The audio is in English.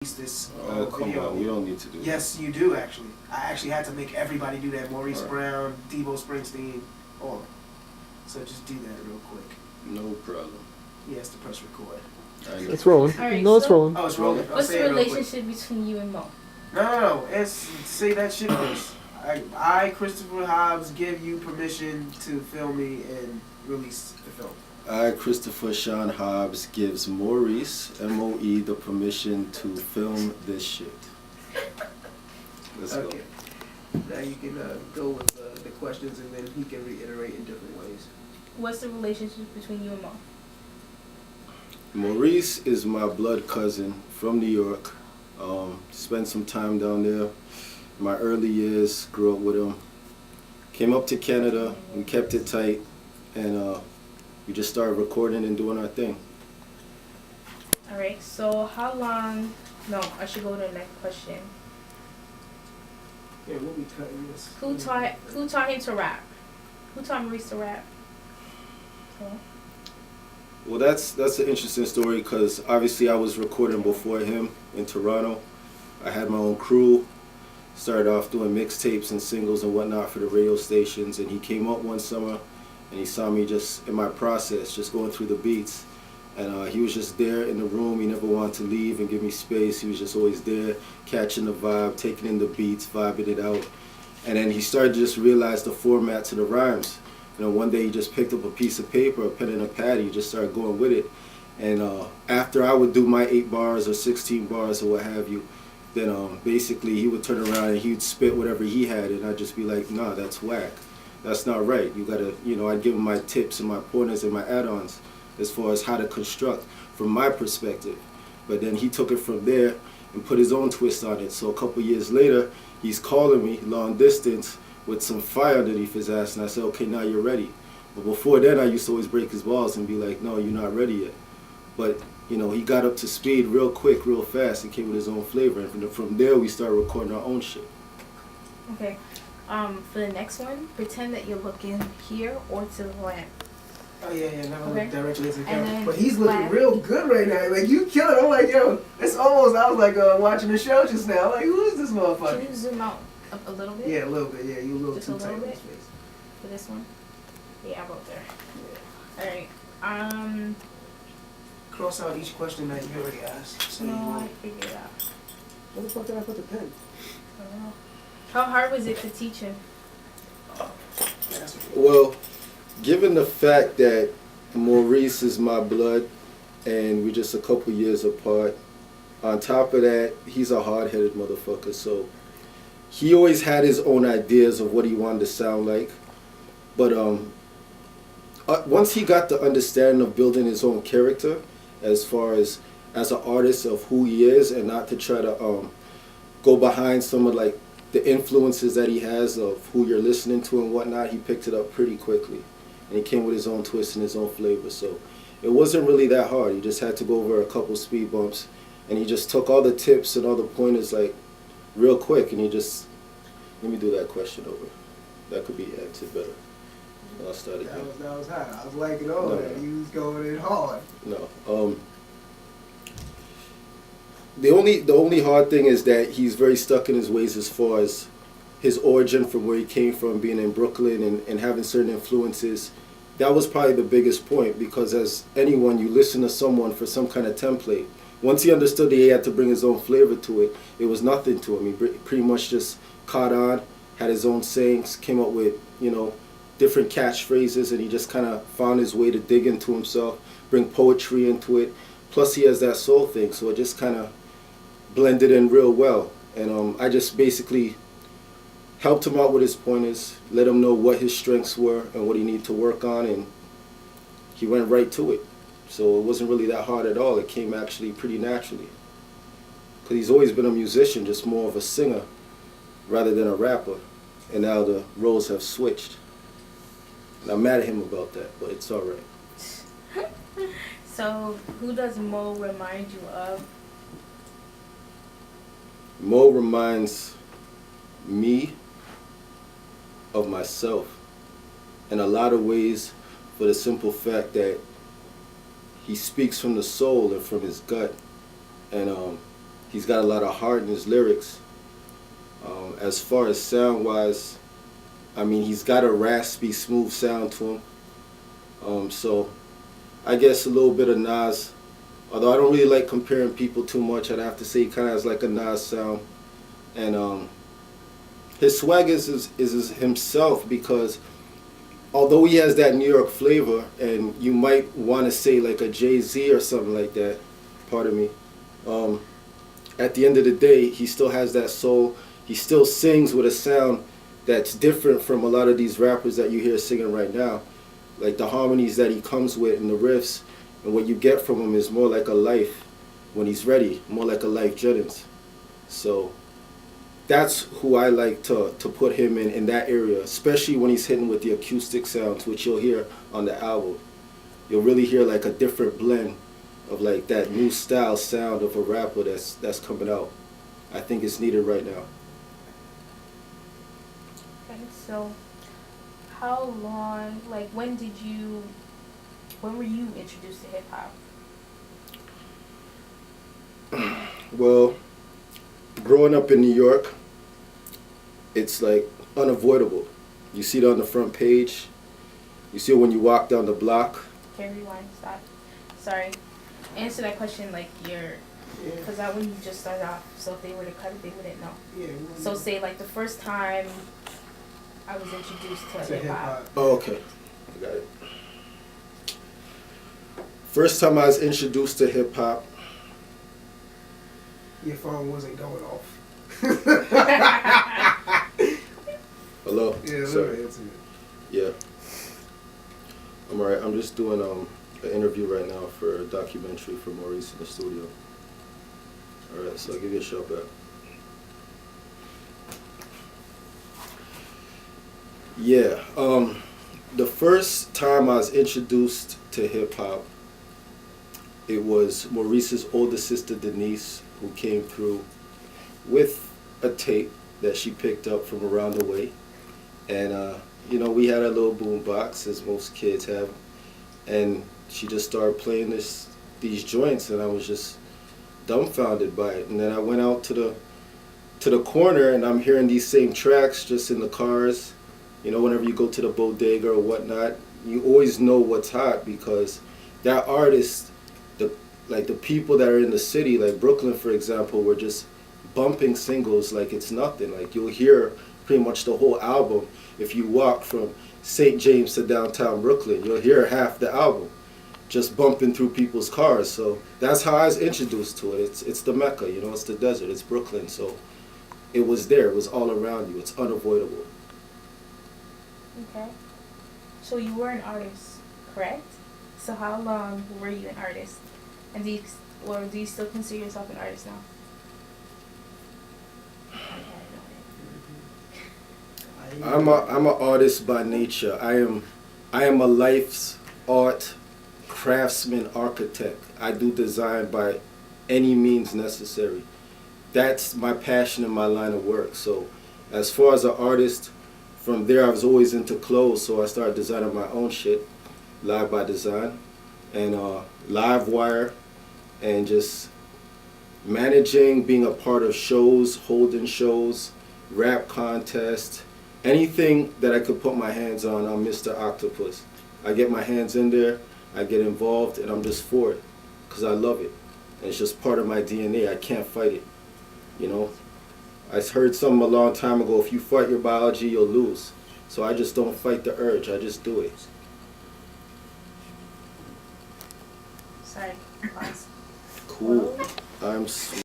this Oh, come video. on, we don't need to do that. Yes, you do actually. I actually had to make everybody do that. Maurice Right. Brown, Debo Springsteen, all of them. So just do that real quick. No problem. He has to press record. I know. It's rolling. Alright, No, it's so- rolling. Oh, it's rolling. I'll What's say the it real quick. relationship between you and Mo? No. Say that shit first. I, Christopher Hobbs, give you permission to film me and release the film. I, Christopher Sean Hobbs, gives Maurice, M.O.E, the permission to film this shit. Let's go. Okay. Now you can go with the questions and then he can reiterate in different ways. What's the relationship between you and Mo? Maurice is my blood cousin from New York. Spent some time down there. My early years, grew up with him. Came up to Canada, we kept it tight, and we just started recording and doing our thing. Alright, so how long... No, I should go to the next question. Yeah, we'll be cutting this. Who taught him to rap? Who taught Maurice to rap? So, Well, that's an interesting story because obviously I was recording before him in Toronto. I had my own crew. Started off doing mixtapes and singles and whatnot for the radio stations, and he came up one summer and he saw me just in my process, just going through the beats. And he was just there in the room. He never wanted to leave and give me space. He was just always there, catching the vibe, taking in the beats, vibing it out. And then he started to just realize the format to the rhymes. You know, one day he just picked up a piece of paper, a pen and a pad, he just started going with it. And after I would do my 8 bars or 16 bars or what have you, then basically he would turn around and he would spit whatever he had, and I'd just be like, nah, that's whack. That's not right. You gotta, you know, I'd give him my tips and my pointers and my add-ons as far as how to construct from my perspective. But then he took it from there and put his own twist on it. So a couple years later, he's calling me long distance with some fire underneath his ass, and I said, okay, now you're ready. But before then, I used to always break his balls and be like, no, you're not ready yet. But you know, he got up to speed real quick, real fast. He came with his own flavor, and from there we started recording our own shit. okay. For the next one, pretend that you're looking here or to the lamp. Oh yeah, never Okay. look directly at the And camera. then But he's looking laugh. real good right now. Like you killed it. I'm like, yo, it's almost. I was like watching the show just now. Like, who is this Can motherfucker? you zoom out a little bit? Yeah, a little bit. Yeah, you a little Just too a little tight in bit? his face. For this one? Yeah, about there. Yeah. Alright. Cross out each question that you already asked. So you No, I will. figured it out. Where the fuck did I put the pen? I don't know. How hard was it to teach him? Yeah, that's what Well, given the fact that Maurice is my blood and we're just a couple years apart, on top of that, he's a hard-headed motherfucker. So he always had his own ideas of what he wanted to sound like. But once he got the understanding of building his own character, as far as an artist of who he is, and not to try to go behind some of like the influences that he has of who you're listening to and whatnot, he picked it up pretty quickly. And he came with his own twist and his own flavor. So it wasn't really that hard. He just had to go over a couple speed bumps, and he just took all the tips and all the pointers like real quick, and he just, let me do that question over. That could be answered better. I'll start again. that was hot. I was liking all that. He was going in hard. No. The only hard thing is that he's very stuck in his ways as far as his origin from where he came from, being in Brooklyn and having certain influences. That was probably the biggest point, because as anyone, you listen to someone for some kind of template. Once he understood that he had to bring his own flavor to it, it was nothing to him. He pretty much just caught on, had his own sayings, came up with, you know, different catchphrases, and he just kind of found his way to dig into himself, bring poetry into it. Plus he has that soul thing, so it just kind of blended in real well. And I just basically helped him out with his pointers, let him know what his strengths were and what he needed to work on, and he went right to it. So it wasn't really that hard at all. It came actually pretty naturally. Because he's always been a musician, just more of a singer rather than a rapper. And now the roles have switched. And I'm mad at him about that, but it's all right. So, who does Mo remind you of? Mo reminds me of myself in a lot of ways, for the simple fact that he speaks from the soul and from his gut. And he's got a lot of heart in his lyrics. As far as sound wise, I mean, he's got a raspy, smooth sound to him. So I guess a little bit of Nas. Although I don't really like comparing people too much, I'd have to say he kind of has like a Nas sound. And his swag is himself, because although he has that New York flavor, and you might want to say like a Jay-Z or something like that, pardon me, at the end of the day, he still has that soul. He still sings with a sound that's different from a lot of these rappers that you hear singing right now. Like the harmonies that he comes with and the riffs, and what you get from him is more like a Life when he's ready, more like a Life Jennings. So that's who I like to put him in that area, especially when he's hitting with the acoustic sounds, which you'll hear on the album. You'll really hear like a different blend of like that new style sound of a rapper that's coming out. I think it's needed right now. Okay, so how long, like when were you introduced to hip hop? Well, growing up in New York, it's like unavoidable. You see it on the front page. You see it when you walk down the block. Okay, rewind, stop. Sorry. Answer that question like because that when you just started off, so if they were to cut it, they wouldn't know. Yeah. So say like the first time I was introduced to hip hop. Oh, okay. I got it. First time I was introduced to hip hop. Your phone wasn't going off. Hello? Yeah, sorry. answer it. Yeah. I'm alright. I'm just doing an interview right now for a documentary for Maurice in the studio. Alright, so I'll give you a shout back. Yeah. The first time I was introduced to hip hop, it was Maurice's older sister Denise, who came through with a tape that she picked up from around the way. And, we had a little boom box, as most kids have. And she just started playing these joints, and I was just dumbfounded by it. And then I went out to the corner, and I'm hearing these same tracks just in the cars. Whenever you go to the bodega or whatnot, you always know what's hot, because that artist, the people that are in the city, like Brooklyn, for example, were just bumping singles like it's nothing. Like you'll hear pretty much the whole album. If you walk from St. James to downtown Brooklyn, you'll hear half the album just bumping through people's cars. So that's how I was introduced to it. It's the Mecca, it's the desert, it's Brooklyn. So it was there, it was all around you, it's unavoidable. Okay. So you were an artist, correct? So how long were you an artist? And do you still consider yourself an artist now? I'm an artist by nature. I am a life's art craftsman, architect. I do design by any means necessary. That's my passion and my line of work. So as far as an artist, from there I was always into clothes, so I started designing my own shit, Live by Design, and Livewire, and just managing, being a part of shows, holding shows, rap contests, anything that I could put my hands on, I'm Mr. Octopus. I get my hands in there, I get involved, and I'm just for it, because I love it. And it's just part of my DNA, I can't fight it, I heard something a long time ago, if you fight your biology, you'll lose. So I just don't fight the urge, I just do it. Sorry, pause. Cool. I'm sweet.